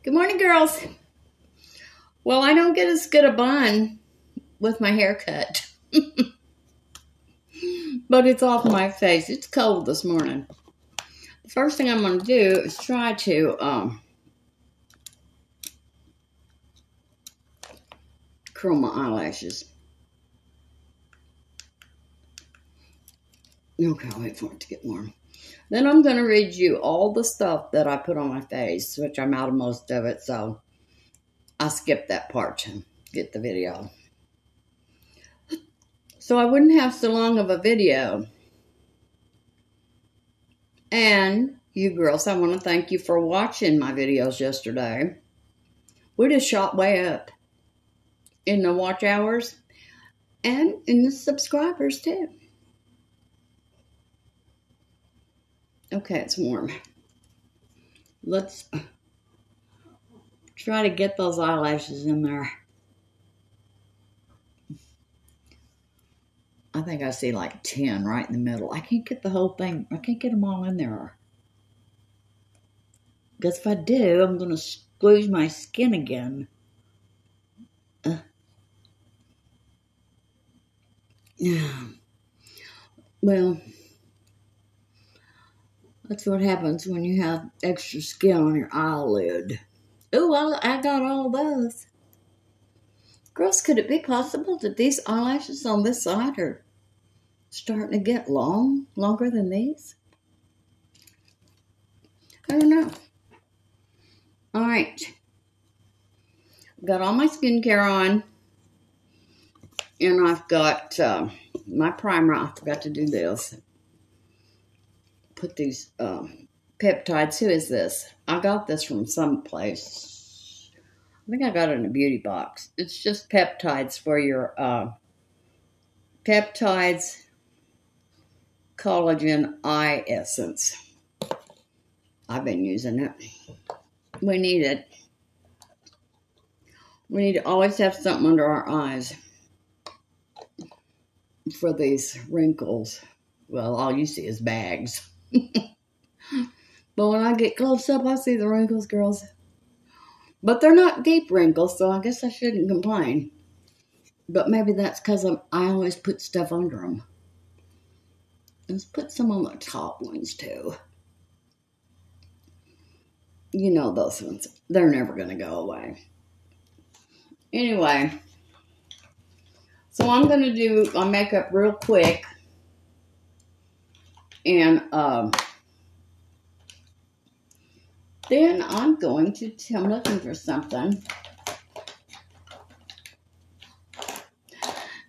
Good morning, girls. Well, I don't get as good a bun with my haircut, but it's off my face. It's cold this morning. The first thing I'm going to do is try to curl my eyelashes. Okay, I'll wait for it to get warm. Then I'm going to read you all the stuff that I put on my face, which I'm out of most of it, so I skipped that part to get the video. So I wouldn't have so long of a video. And you girls, I want to thank you for watching my videos yesterday. We just shot way up in the watch hours and in the subscribers too. Okay, it's warm. Let's try to get those eyelashes in there. I think I see like 10 right in the middle. I can't get the whole thing. I can't get them all in there. Because if I do, I'm going to squeeze my skin again. Well, that's what happens when you have extra skin on your eyelid. Oh, I got all those. Girls, could it be possible that these eyelashes on this side are starting to get longer than these? I don't know. All right. Got all my skincare on. And I've got my primer. I forgot to do this. Put these peptides. Who is this? I got this from someplace. I think I got it in a beauty box. It's just peptides for your peptides collagen eye essence. I've been using it. We need it. We need to always have something under our eyes for these wrinkles. Well, all you see is bags. But when I get close up, I see the wrinkles, girls. But they're not deep wrinkles, so I guess I shouldn't complain. But maybe that's because I always put stuff under them. Let's put some on the top ones, too. You know those ones. They're never going to go away. Anyway. So I'm going to do my makeup real quick. And then I'm going to, I'm looking for something.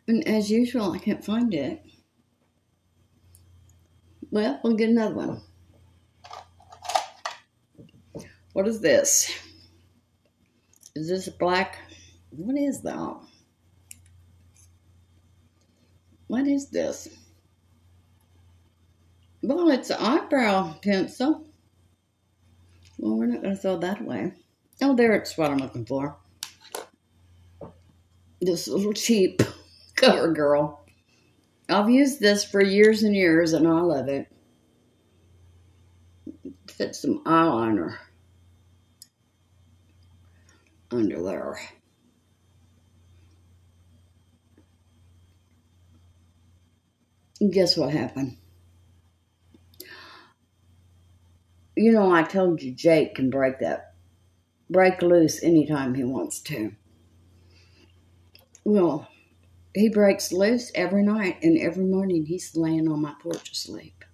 And as usual, I can't find it. Well, we'll get another one. What is this? Is this black? What is that? What is this? Well, it's an eyebrow pencil. Well, we're not going to throw that away. Oh, there, it's what I'm looking for. This little cheap cover girl. I've used this for years and years, and I love it. Fit some eyeliner under there. And guess what happened? You know, I told you Jake can break loose anytime he wants to. Well, he breaks loose every night, and every morning he's laying on my porch asleep.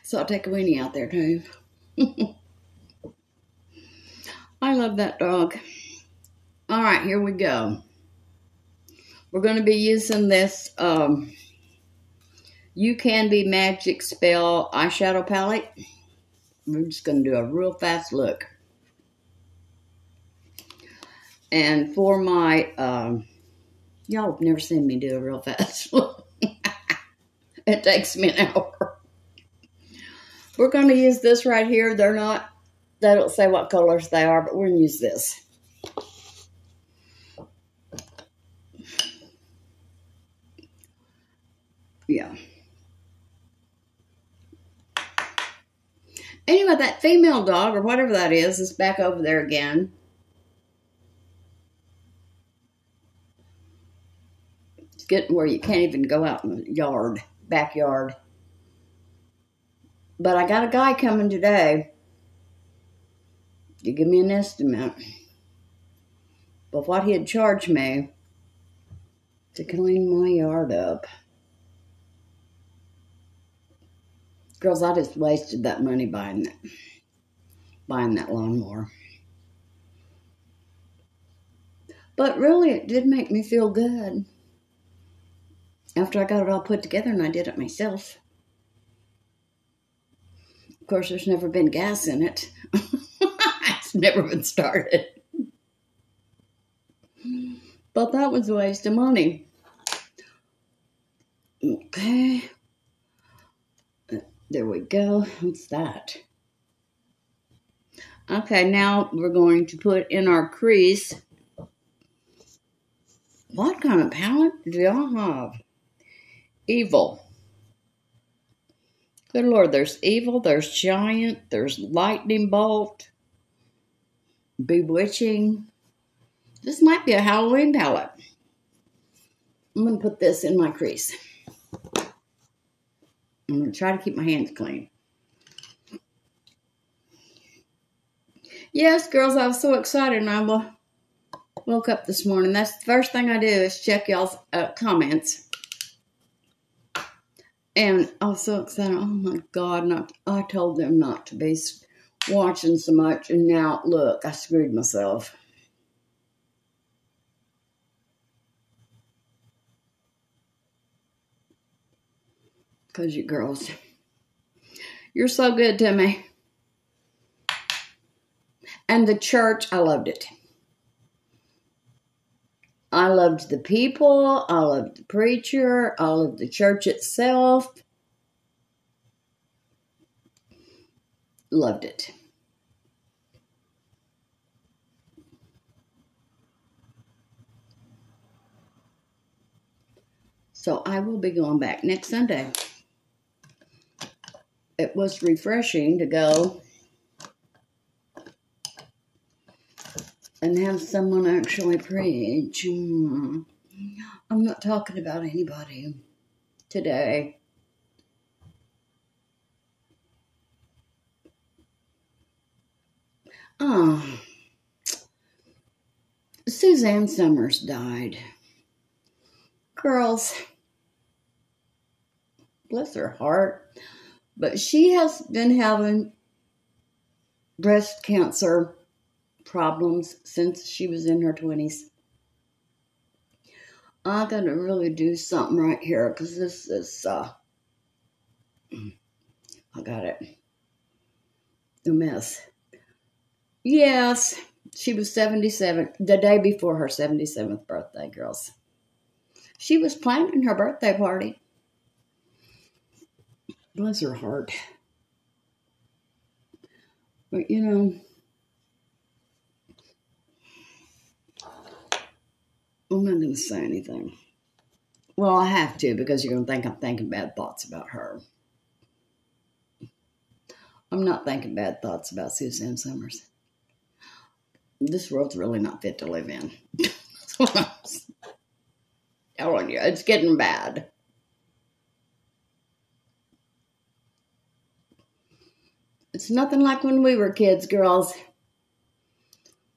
So I'll take a weenie out there, too. I love that dog. All right, here we go. We're going to be using this You Can Be Magic Spell eyeshadow palette. We're just going to do a real fast look. And for my, y'all have never seen me do a real fast look. It takes me an hour. We're going to use this right here. They don't say what colors they are, but we're going to use this. Yeah. Anyway, that female dog, or whatever that is back over there again. It's getting where you can't even go out in the backyard. But I got a guy coming today to give me an estimate of what he'd charge me to clean my yard up. Girls, I just wasted that money buying that lawnmower. But really, it did make me feel good after I got it all put together and I did it myself. Of course, there's never been gas in it. It's never been started. But that was a waste of money. Okay. There we go. What's that? Okay, now we're going to put in our crease. What kind of palette do y'all have? Evil. Good Lord, there's Evil, there's Giant, there's Lightning Bolt, Bewitching. This might be a Halloween palette. I'm going to put this in my crease. I'm going to try to keep my hands clean. Yes, girls, I was so excited and I woke up this morning. That's the first thing I do is check y'all's comments. And I was so excited. Oh, my God. I told them not to be watching so much. And now, look, I screwed myself. Because you girls, you're so good to me. And the church, I loved it. I loved the people. I loved the preacher. I loved the church itself. Loved it. So I will be going back next Sunday. It was refreshing to go and have someone actually preach. I'm not talking about anybody today. Suzanne Summers died. Girls, bless her heart. But she has been having breast cancer problems since she was in her 20s. I gotta really do something right here because this is, I got it. A mess. Yes, she was 77, the day before her 77th birthday, girls. She was planning her birthday party. Bless her heart. But, you know, I'm not going to say anything. Well, I have to because you're going to think I'm thinking bad thoughts about her. I'm not thinking bad thoughts about Suzanne Summers. This world's really not fit to live in. That's what I'm telling you. It's getting bad. It's nothing like when we were kids, girls.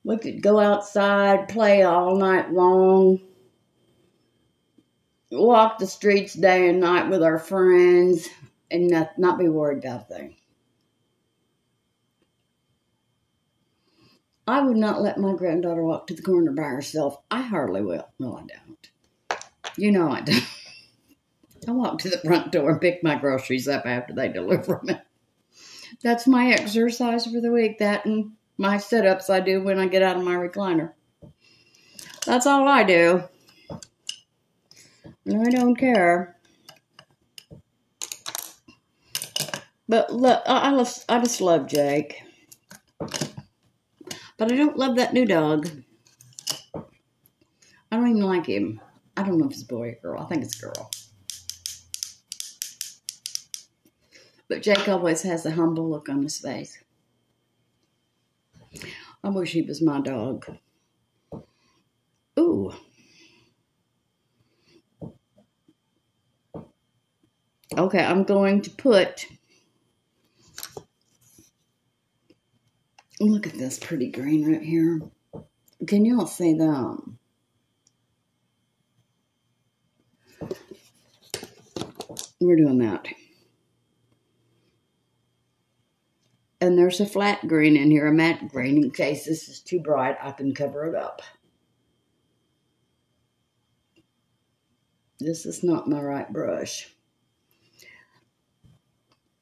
We could go outside, play all night long, walk the streets day and night with our friends, and not be worried about a thing. I would not let my granddaughter walk to the corner by herself. I hardly will. No, I don't. You know I don't. I walk to the front door and pick my groceries up after they deliver them. That's my exercise for the week. That and my sit-ups I do when I get out of my recliner. That's all I do. And I don't care. But look, I just love Jake. But I don't love that new dog. I don't even like him. I don't know if it's a boy or girl. I think it's a girl. But Jake always has a humble look on his face. I wish he was my dog. Ooh. Okay, I'm going to put... Look at this pretty green right here. Can you all see that? We're doing that. And there's a flat green in here, a matte green. In case this is too bright, I can cover it up. This is not my right brush.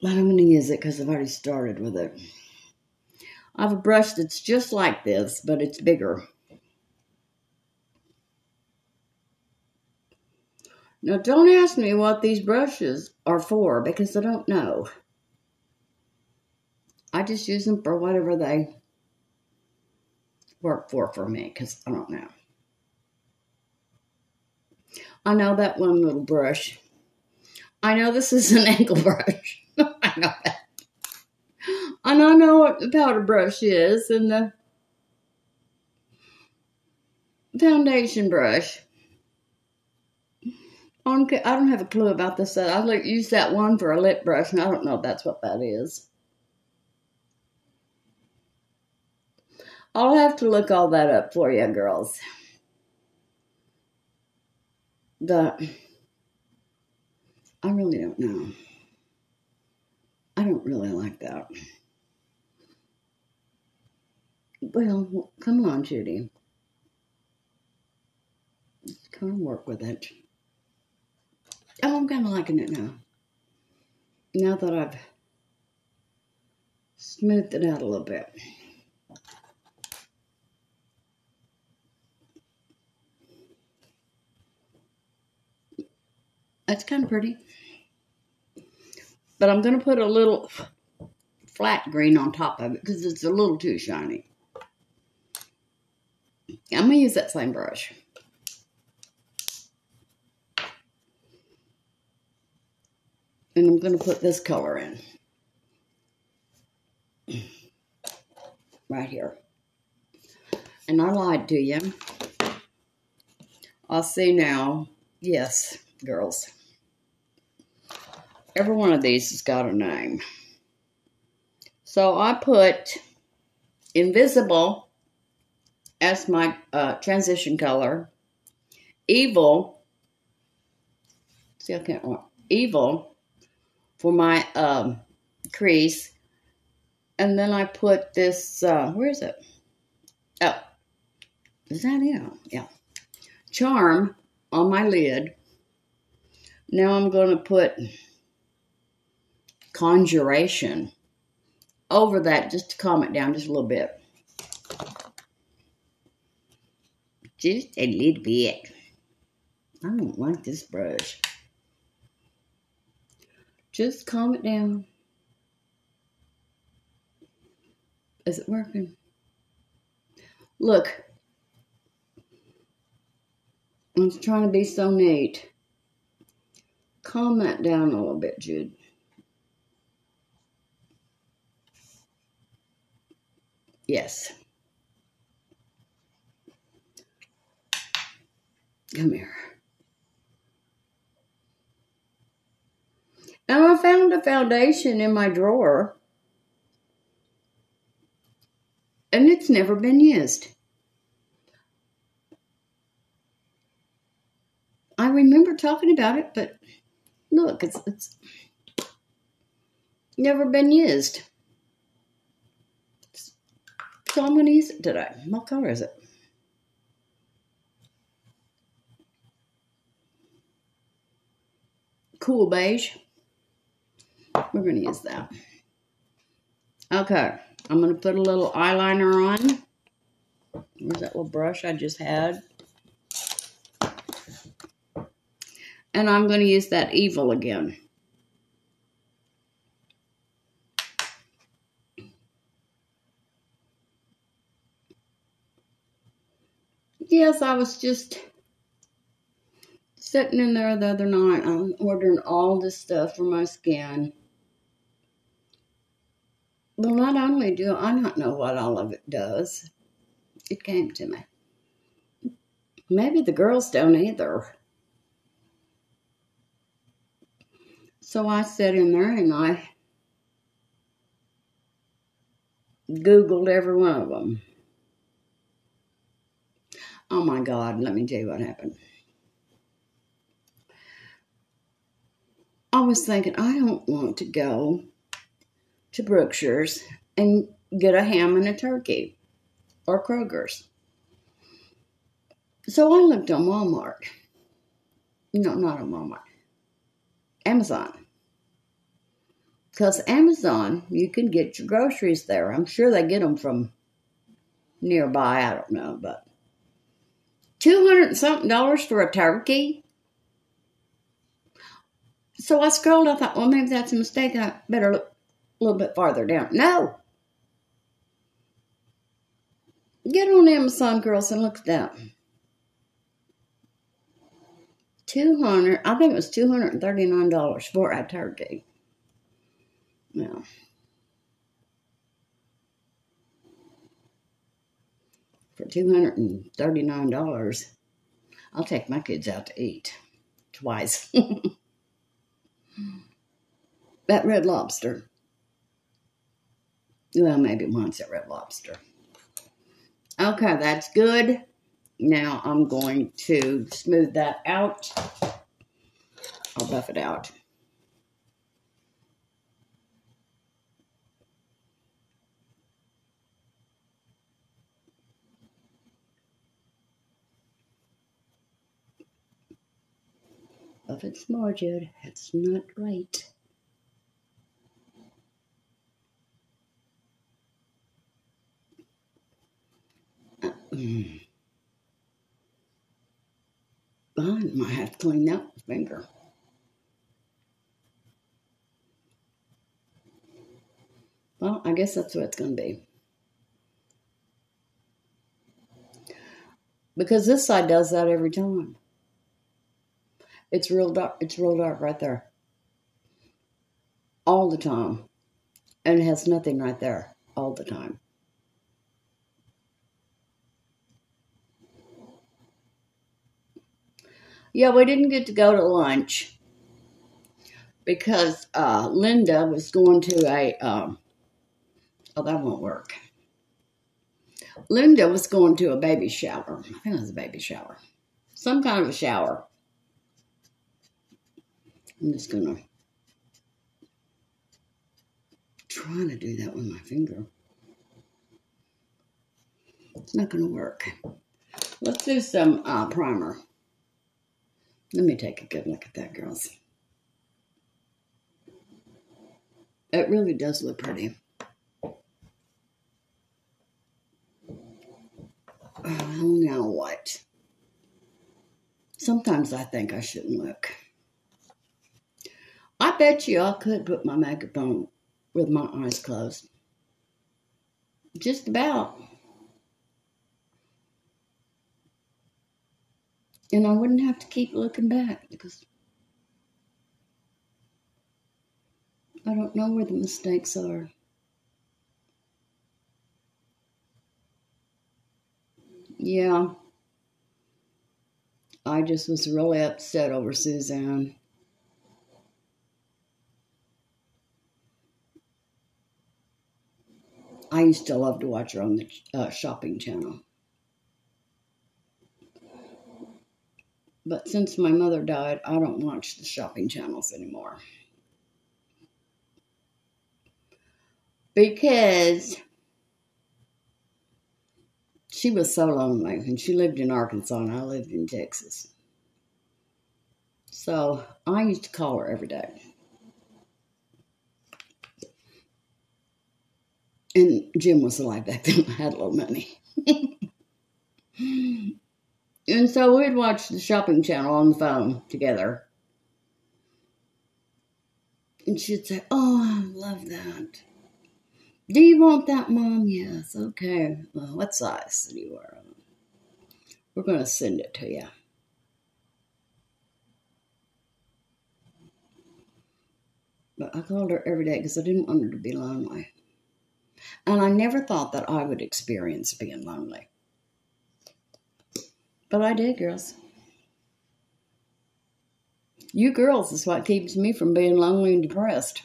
But I'm going to use it because I've already started with it. I have a brush that's just like this, but it's bigger. Now, don't ask me what these brushes are for, because I don't know. I just use them for whatever they work for me, because I don't know. I know that one little brush. I know this is an ankle brush. I know that. And I know what the powder brush is and the foundation brush. I don't have a clue about this. I use that one for a lip brush, and I don't know if that's what that is. I'll have to look all that up for you, girls. I really don't know. I don't really like that. Well, come on, Judy. Come and work with it. Oh, I'm kind of liking it now. Now that I've smoothed it out a little bit. That's kind of pretty. But I'm going to put a little flat green on top of it because it's a little too shiny. I'm going to use that same brush. And I'm going to put this color in. Right here. And I lied to you. I'll see now. Yes, girls. Every one of these has got a name. So I put Invisible as my transition color. Evil. See, I can't want Evil for my crease. And then I put this, where is it? Oh, is that it? Yeah. Charm on my lid. Now I'm going to put Conjuration over that just to calm it down just a little bit. Just a little bit. I don't like this brush. Just calm it down. Is it working? Look. I'm trying to be so neat. Calm that down a little bit, Jude. Yes. Come here. And I found a foundation in my drawer. And it's never been used. I remember talking about it, but look, it's never been used. So I'm going to use it today. What color is it? Cool beige. We're going to use that. Okay. I'm going to put a little eyeliner on. Where's that little brush I just had? And I'm going to use that Evil again. Yes, I was just sitting in there the other night. I'm ordering all this stuff for my skin. Well, not only do I not know what all of it does, it came to me. Maybe the girls don't either. So I sat in there and I Googled every one of them. Oh my God, let me tell you what happened. I was thinking, I don't want to go to Brookshire's and get a ham and a turkey or Kroger's. So I looked on Walmart. No, not on Walmart. Amazon. Because Amazon, you can get your groceries there. I'm sure they get them from nearby. I don't know, but $200 and something for a turkey. So I scrolled. I thought, well, maybe that's a mistake. I better look a little bit farther down. No. Get on Amazon, girls, and look at that. I think it was $239 for a turkey. Now, for $239, I'll take my kids out to eat twice. That Red Lobster. Well, maybe once at Red Lobster. Okay, that's good. Now I'm going to smooth that out. I'll buff it out. Buff it some more, Jude. It's not right. I might have to clean that finger. Well, I guess that's what it's going to be. Because this side does that every time. It's real dark. It's real dark right there. All the time. And it has nothing right there. All the time. Yeah, we didn't get to go to lunch. Because Linda was going to a... oh, that won't work. Linda was going to a baby shower. I think it was a baby shower. Some kind of a shower. I'm just going to try to do that with my finger. It's not going to work. Let's do some primer. Let me take a good look at that, girls. It really does look pretty. Oh, now what? Sometimes I think I shouldn't look. I bet you I could put my makeup on with my eyes closed. Just about. And I wouldn't have to keep looking back because I don't know where the mistakes are. Yeah. I just was really upset over Suzanne. I used to love to watch her on the shopping channel. But since my mother died, I don't watch the shopping channels anymore. Because she was so lonely, and she lived in Arkansas, and I lived in Texas. So I used to call her every day. And Jim was alive back then. I had a little money. And so we'd watch the shopping channel on the phone together. And she'd say, oh, I love that. Do you want that, Mom? Yes. Okay. Well, what size do you wear? We're going to send it to you. But I called her every day because I didn't want her to be lonely. And I never thought that I would experience being lonely. But I did, girls. You girls is what keeps me from being lonely and depressed.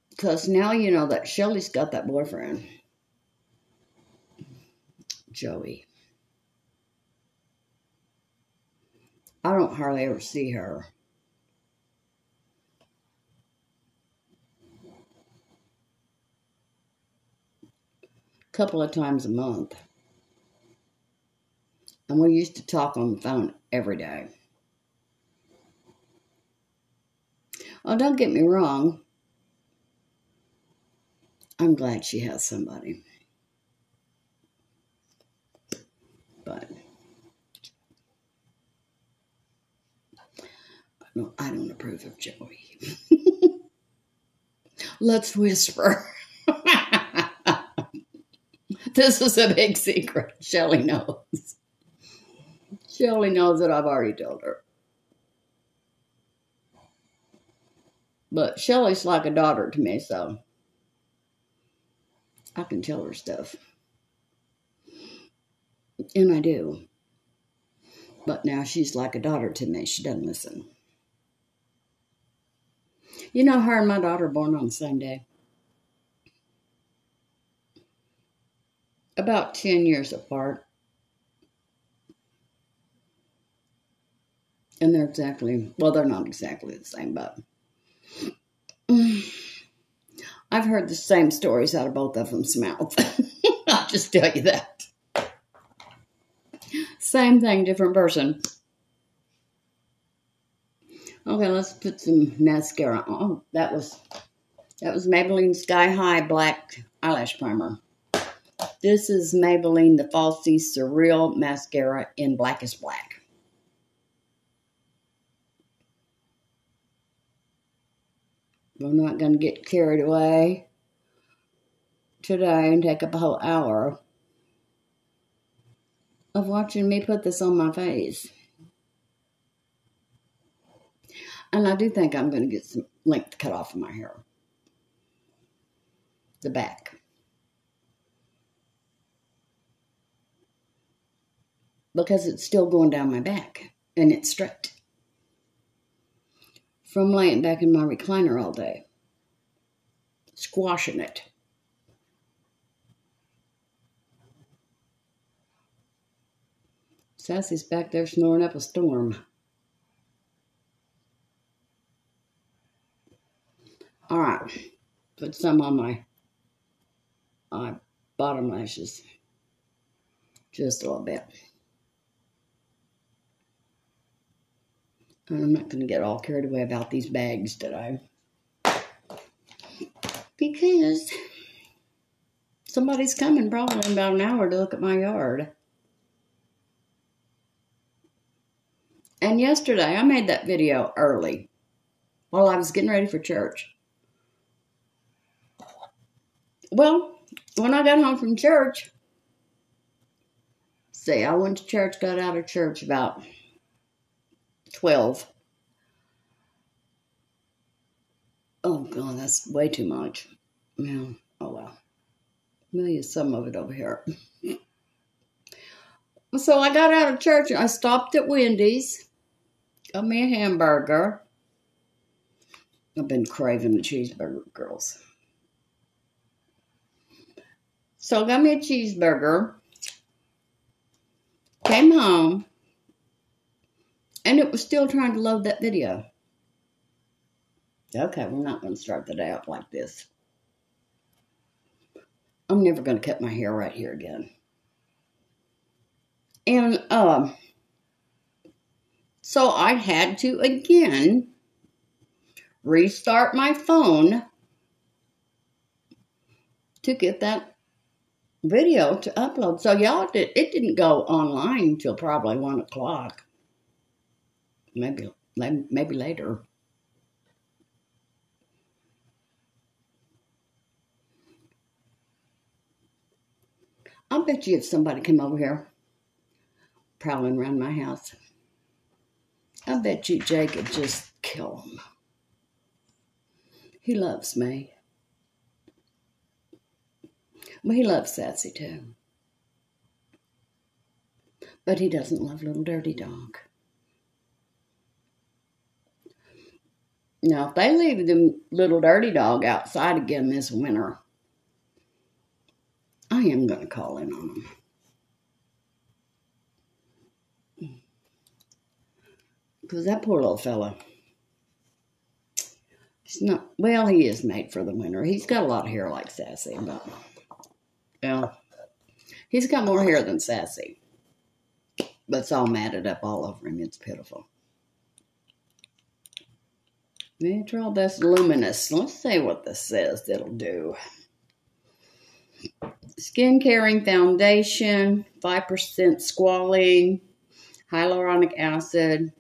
Because now you know that Shelly's got that boyfriend, Joey. I don't hardly ever see her. A couple of times a month. And we used to talk on the phone every day. Oh, don't get me wrong. I'm glad she has somebody. But no, I don't approve of Joey. Let's whisper. This is a big secret. Shelly knows. Shelly knows that I've already told her. But Shelly's like a daughter to me, so I can tell her stuff. And I do. But now she's like a daughter to me. She doesn't listen. You know, her and my daughter were born on the same day. About 10 years apart. And they're exactly, well, they're not exactly the same, but I've heard the same stories out of both of them's mouth. I'll just tell you that. Same thing, different person. Okay, let's put some mascara on. Oh, that was Maybelline Sky High Black Eyelash Primer. This is Maybelline the Falsy Surreal Mascara in Black is Black. We're not going to get carried away today and take up a whole hour of watching me put this on my face. And I do think I'm going to get some length cut off of my hair. The back. Because it's still going down my back. And it's straight. From laying back in my recliner all day. Squashing it. Sassy's back there snoring up a storm. All right. Put some on my bottom lashes. Just a little bit. And I'm not going to get all carried away about these bags today. Because somebody's coming probably in about an hour to look at my yard. And yesterday, I made that video early while I was getting ready for church. Well, when I got home from church, see, I went to church, got out of church about 12. Oh, God, that's way too much. Yeah, oh, well. We'll use some of it over here. So I got out of church and I stopped at Wendy's. Got me a hamburger. I've been craving the cheeseburger, girls. So I got me a cheeseburger. Came home. And it was still trying to load that video. Okay, we're not going to start the day out like this. I'm never going to cut my hair right here again. And so I had to, again, restart my phone to get that video to upload. So y'all, it didn't go online until probably 1 o'clock. Maybe later. I bet you if somebody came over here prowling around my house, I bet you Jake would just kill him. He loves me. But he loves Sassy too. But he doesn't love Little Dirty Dog. Now, if they leave the Little Dirty Dog outside again this winter, I am going to call in on them. Because that poor little fella, he's not, well, he is made for the winter. He's got a lot of hair like Sassy, but, well, he's got more hair than Sassy. But it's all matted up all over him. It's pitiful. Natural Best Luminous. Let's see what this says it'll do. Skin Caring Foundation, 5% squalene, hyaluronic acid.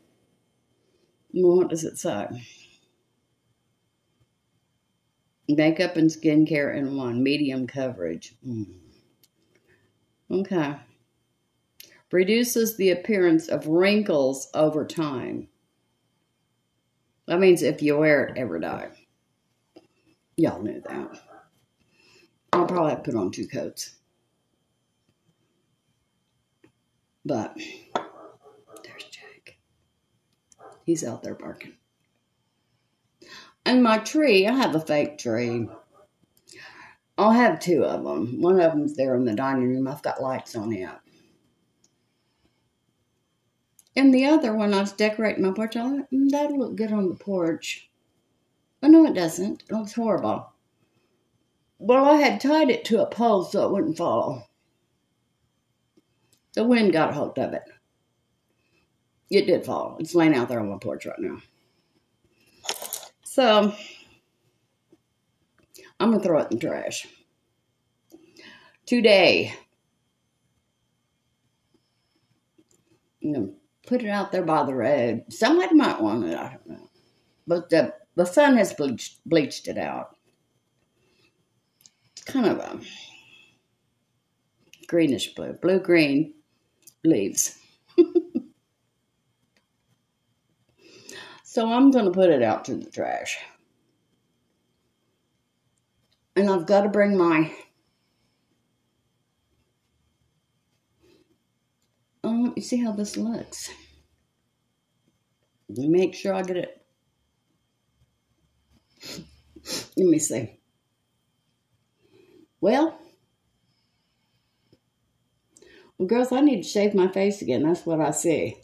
What does it say? Makeup and skincare in one. Medium coverage. Okay. Reduces the appearance of wrinkles over time. That means if you wear it every day. Y'all knew that. I'll probably have to put on 2 coats. But there's Jake. He's out there barking. And my tree, I have a fake tree. I'll have 2 of them. One of them's there in the dining room. I've got lights on it. And the other one, I was decorating my porch. I thought, that'll look good on the porch. Oh, no, it doesn't. It looks horrible. Well, I had tied it to a pole so it wouldn't fall. The wind got a hold of it. It did fall. It's laying out there on my porch right now. So, I'm going to throw it in the trash. Today. I'm going to put it out there by the road. Somebody might want it. I don't know. But the sun has bleached it out. It's kind of a greenish blue. Blue-green leaves. So I'm going to put it out to the trash. And I've got to bring my... Oh, let me see how this looks. Make sure I get it. Let me see. Well, girls, I need to shave my face again. That's what I see.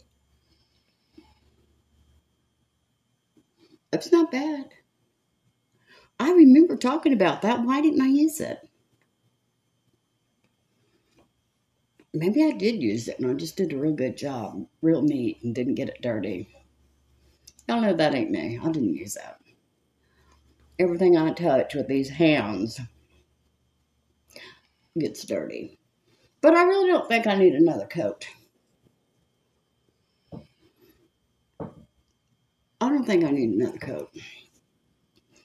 It's not bad. I remember talking about that. Why didn't I use it? Maybe I did use it and I just did a real good job. Real neat and didn't get it dirty. Y'all know that ain't me. I didn't use that. Everything I touch with these hands gets dirty. But I really don't think I need another coat. I don't think I need another coat.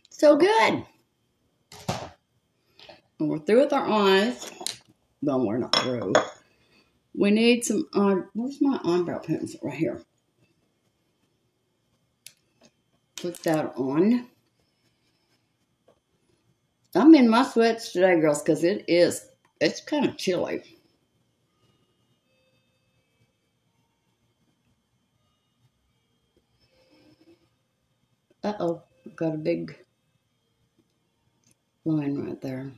So good. And we're through with our eyes. Well, we're not through. We need some, where's my eyebrow pencil? Right here. Put that on. I'm in my sweats today, girls, because it's kind of chilly. Uh-oh, I've got a big line right there.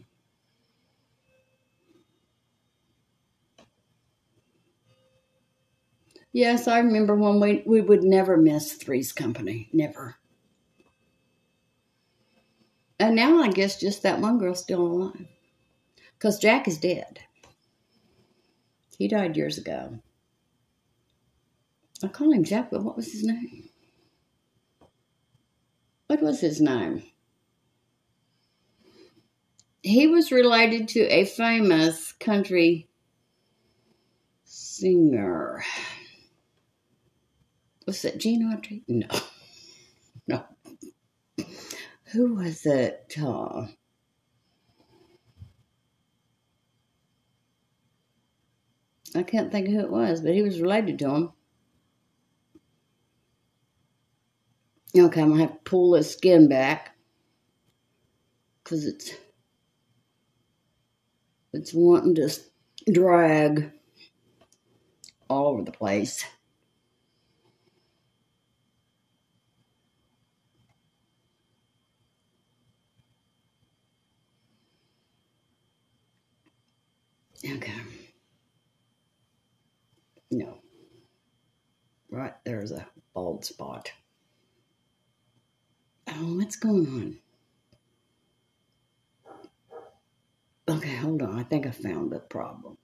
Yes, I remember when we would never miss Three's Company. Never. And now I guess just that one girl's still alive. Because Jack is dead. He died years ago. I call him Jack, but what was his name? What was his name? He was related to a famous country singer. Was it Gene Autry? No. No. Who was it? I can't think of who it was, but he was related to him. Okay, I'm going to have to pull this skin back because it's wanting to drag all over the place. Okay. No. Right, there's a bald spot. Oh, what's going on? Okay, hold on. I think I found the problem.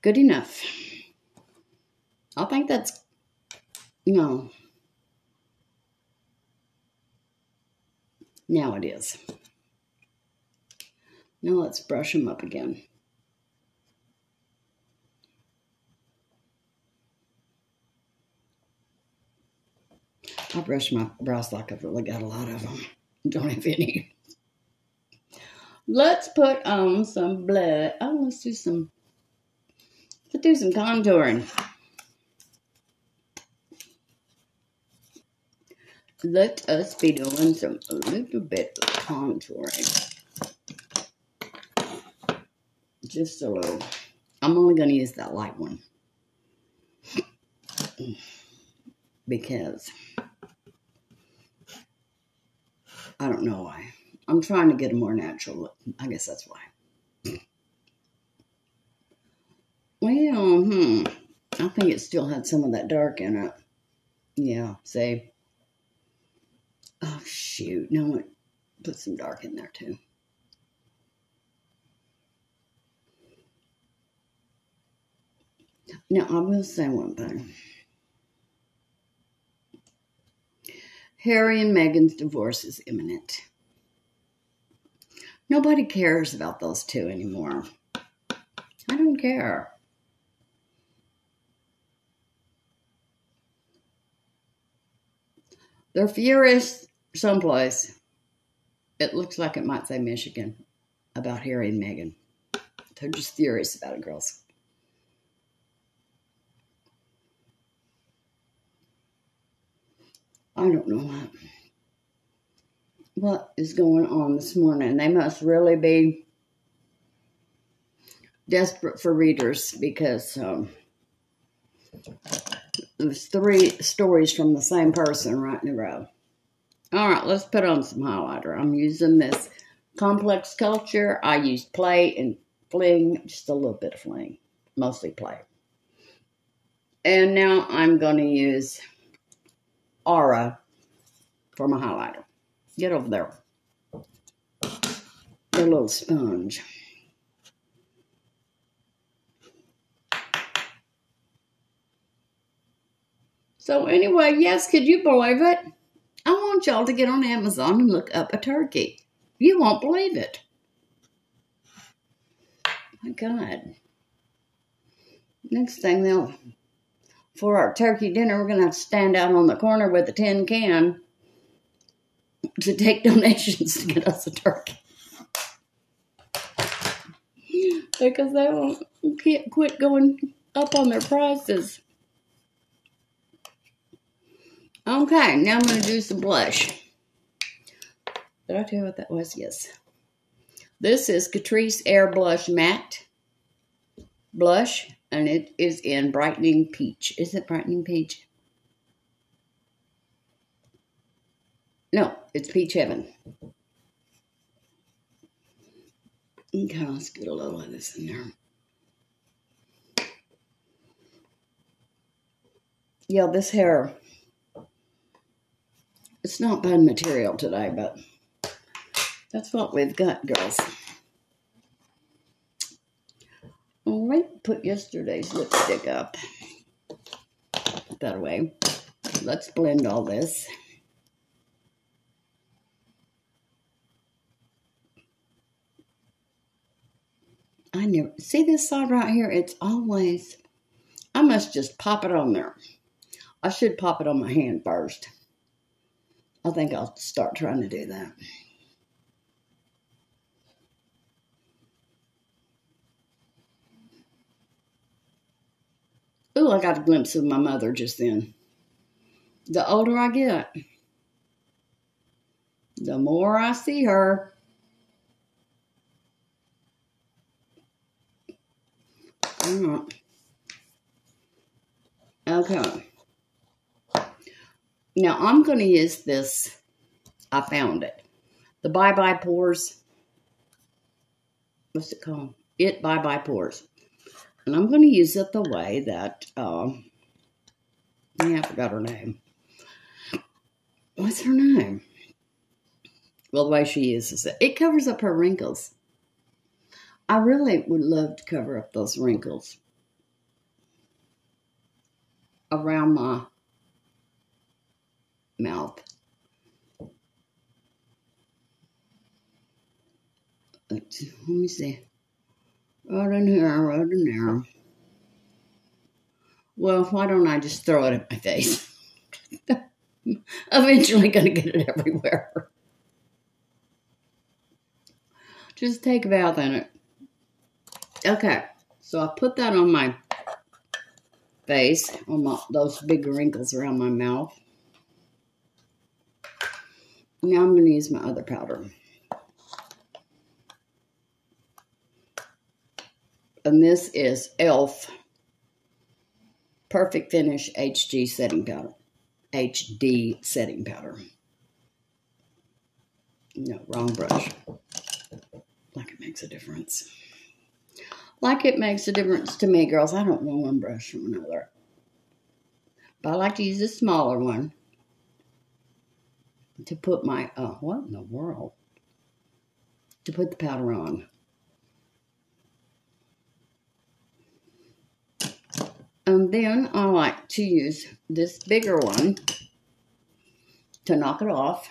Good enough. I think that's, no. Now it is. Now let's brush them up again. I brush my brows like I've really got a lot of them. Don't have any. Let's put on some blood. Oh, let's do some contouring. Let us be doing a little bit of contouring. Just a little. I'm only going to use that light one. Because I don't know why. I'm trying to get a more natural look. I guess that's why. Well, I think it still had some of that dark in it. Yeah, see? Oh, shoot. No, it put some dark in there, too. Now, I will say one thing. Harry and Meghan's divorce is imminent. Nobody cares about those two anymore. I don't care. They're furious someplace. It looks like it might say Michigan about Harry and Meghan. They're just furious about it, girls. I don't know what is going on this morning. They must really be desperate for readers because there's 3 stories from the same person right in a row. All right, let's put on some highlighter. I'm using this Complex Culture. I use Play and Fling, just a little bit of Fling, mostly Play. And now I'm going to use Aura for my highlighter. Get over there. A little sponge. So anyway, yes, could you believe it? I want y'all to get on Amazon and look up a turkey. You won't believe it. My God. Next thing, for our turkey dinner, we're going to have to stand out on the corner with a tin can to take donations to get us a turkey. Because they won't quit going up on their prices. Okay, now I'm going to do some blush. Did I tell you what that was? Yes. This is Catrice Air Blush Matte Blush, and it is in Brightening Peach. Is it Brightening Peach? No, it's Peach Heaven. Okay, let's get a little of this in there. Yeah, this hair, it's not bad material today, but that's what we've got, girls. All right, put yesterday's lipstick up. Put that away. Let's blend all this. I never see this side right here. It's always, I must just pop it on there. I should pop it on my hand first. I think I'll start trying to do that. Ooh, I got a glimpse of my mother just then. The older I get, the more I see her. Okay. Now, I'm going to use this. I found it. The Bye Bye Pores. What's it called? Bye Bye Pores. And I'm going to use it the way that, I forgot her name. What's her name? Well, the way she uses it. It covers up her wrinkles. I really would love to cover up those wrinkles around my mouth. Let me see. Right in here, right in there. Well, why don't I just throw it at my face? Eventually going to get it everywhere. Just take a bath in it. Okay, so I put that on my face, on those big wrinkles around my mouth. Now I'm going to use my other powder. And this is e.l.f. Perfect Finish HD Setting Powder. HD Setting Powder. No, wrong brush. Like it makes a difference. Like it makes a difference to me, girls. I don't know one brush from another. But I like to use a smaller one to put my, what in the world? To put the powder on. And then I like to use this bigger one to knock it off.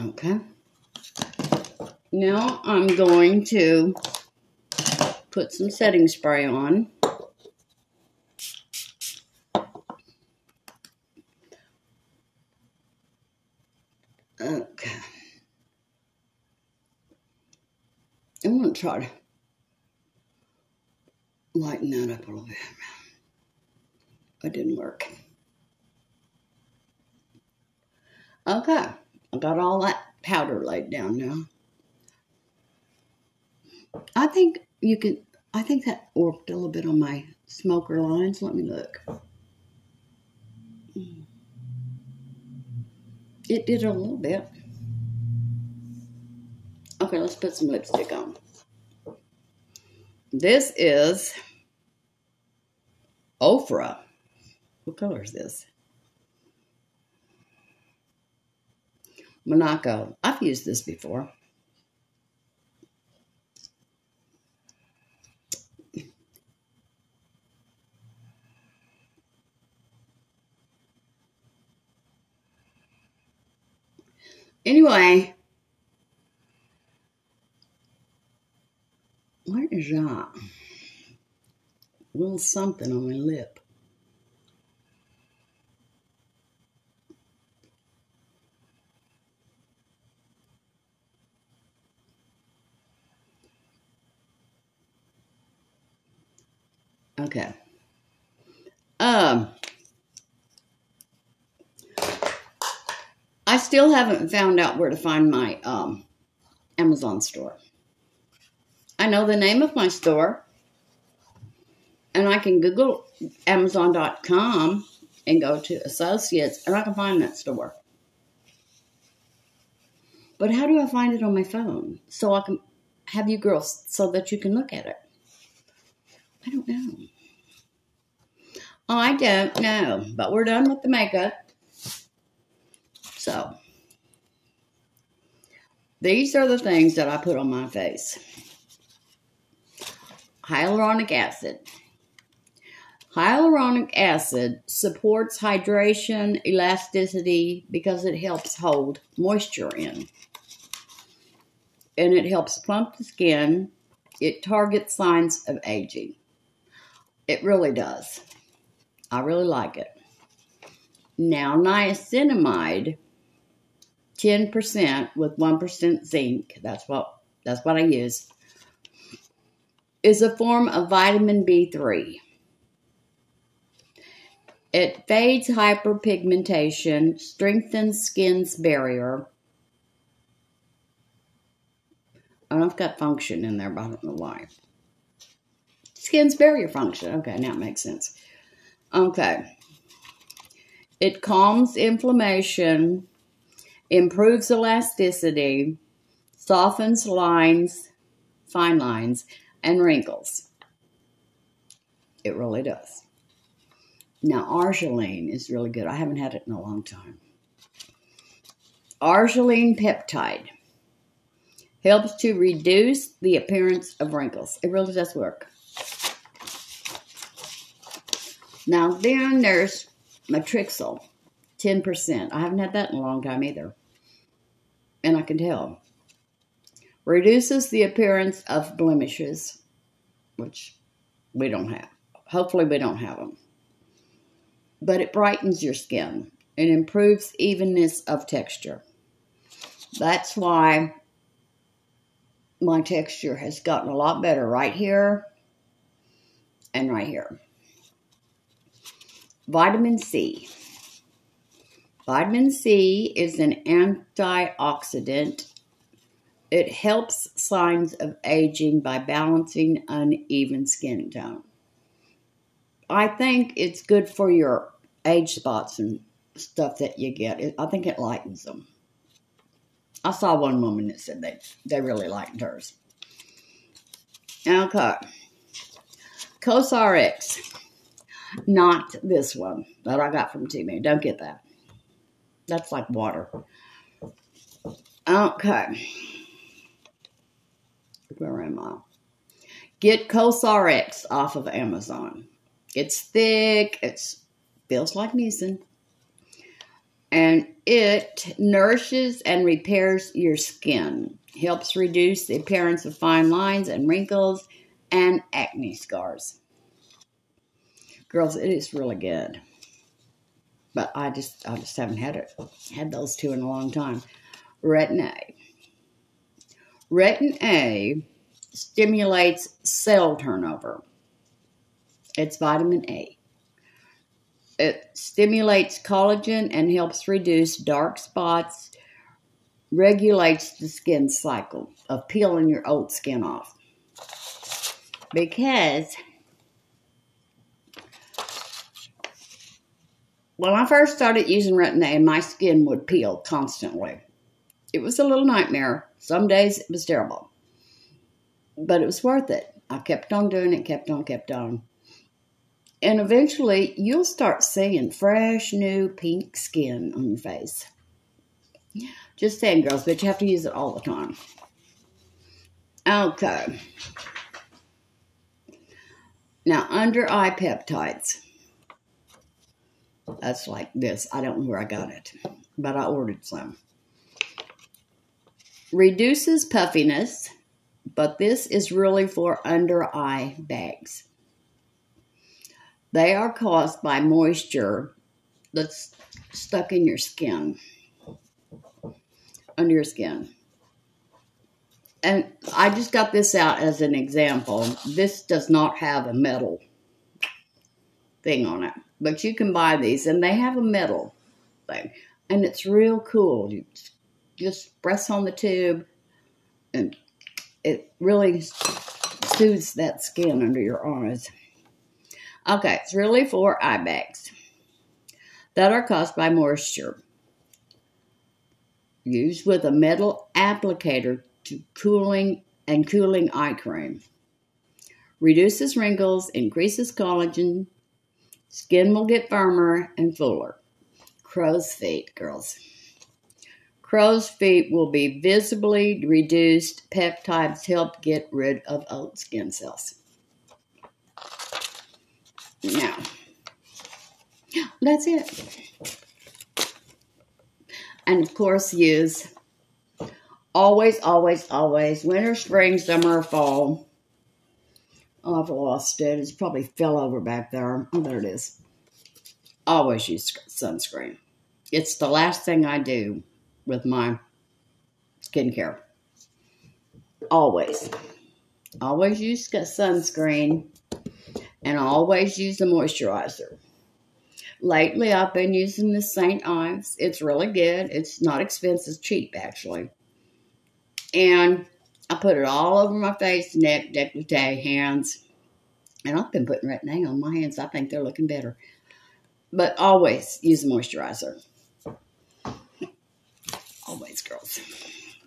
Okay. Now I'm going to put some setting spray on. Okay. I'm going to try to lighten that up a little bit. It didn't work. Okay. I got all that powder laid down now. I think that worked a little bit on my smoker lines. Let me look. It did a little bit. Okay, let's put some lipstick on. This is Ofra. What color is this? Monaco. I've used this before. Anyway, what is that? A little something on my lip. Okay. I still haven't found out where to find my Amazon store. I know the name of my store, and I can Google Amazon.com and go to Associates, and I can find that store. But how do I find it on my phone so I can have you girls so that you can look at it? I don't know. I don't know, but we're done with the makeup. So, these are the things that I put on my face. Hyaluronic acid. Hyaluronic acid supports hydration, elasticity, because it helps hold moisture in. And it helps plump the skin. It targets signs of aging. It really does. I really like it. Now, niacinamide 10% with 1% zinc, that's what I use, is a form of vitamin B3. It fades hyperpigmentation, strengthens skin's barrier. I don't know if I've got function in there, but I don't know why. Skin's barrier function. Okay, now it makes sense. Okay. It calms inflammation, improves elasticity, softens lines, fine lines, and wrinkles. It really does. Now, Argireline is really good. I haven't had it in a long time. Argireline peptide helps to reduce the appearance of wrinkles. It really does work. Now, then there's Matrixyl, 10%. I haven't had that in a long time either. And I can tell. Reduces the appearance of blemishes, which we don't have. Hopefully we don't have them. But it brightens your skin and improves evenness of texture. That's why my texture has gotten a lot better right here and right here. Vitamin C. Vitamin C is an antioxidant. It helps signs of aging by balancing uneven skin tone. I think it's good for your age spots and stuff that you get. I think it lightens them. I saw one woman that said they really lightened hers. Okay. CosRX. Not this one that I got from T-Me. Don't get that. That's like water. Okay. Where am I? Get CosRX off of Amazon. It's thick. It feels like mucin. And it nourishes and repairs your skin. Helps reduce the appearance of fine lines and wrinkles and acne scars. Girls, it is really good. But I just haven't had those two in a long time. Retin A. Retin A stimulates cell turnover. It's vitamin A. It stimulates collagen and helps reduce dark spots, regulates the skin cycle of peeling your old skin off. Because when I first started using Retin A, my skin would peel constantly. It was a little nightmare. Some days it was terrible. But it was worth it. I kept on doing it, kept on. And eventually, you'll start seeing fresh, new pink skin on your face. Just saying, girls, but you have to use it all the time. Okay. Now, under eye peptides. That's like this. I don't know where I got it, but I ordered some. Reduces puffiness, but this is really for under eye bags. They are caused by moisture that's stuck in your skin, under your skin. And I just got this out as an example. This does not have a metal thing on it, but you can buy these, and they have a metal thing, and it's real cool. You just press on the tube, and it really soothes that skin under your eyes. Okay, it's really for eye bags that are caused by moisture. Used with a metal applicator to cooling eye cream. Reduces wrinkles, increases collagen, skin will get firmer and fuller. Crow's feet, girls. Crow's feet will be visibly reduced. Peptides help get rid of old skin cells. Now, that's it. And of course, use always, winter, spring, summer, fall. Oh, I've lost it. It's probably fell over back there. Oh, there it is. Always use sunscreen. It's the last thing I do with my skincare. Always. Always use sunscreen and always use a moisturizer. Lately, I've been using the St. Ives. It's really good. It's not expensive. It's cheap, actually. And I put it all over my face, neck, décolleté, hands. And I've been putting Retin A on my hands. I think they're looking better. But always use a moisturizer. Always, girls.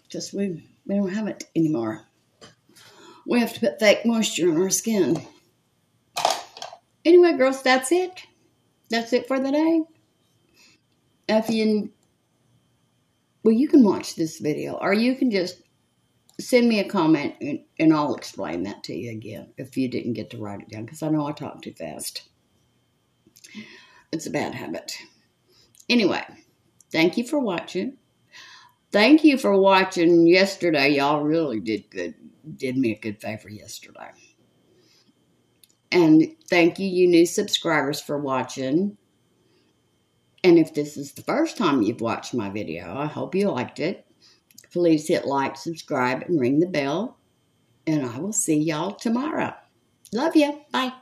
Just we don't have it anymore. We have to put fake moisture on our skin. Anyway, girls, that's it. That's it for the day. You can watch this video, or you can just send me a comment, and I'll explain that to you again if you didn't get to write it down, because I know I talk too fast. It's a bad habit. Anyway, thank you for watching. Thank you for watching yesterday. Y'all really did me a good favor yesterday. And thank you, you new subscribers, for watching. And if this is the first time you've watched my video, I hope you liked it. Please hit like, subscribe, and ring the bell. And I will see y'all tomorrow. Love you. Bye.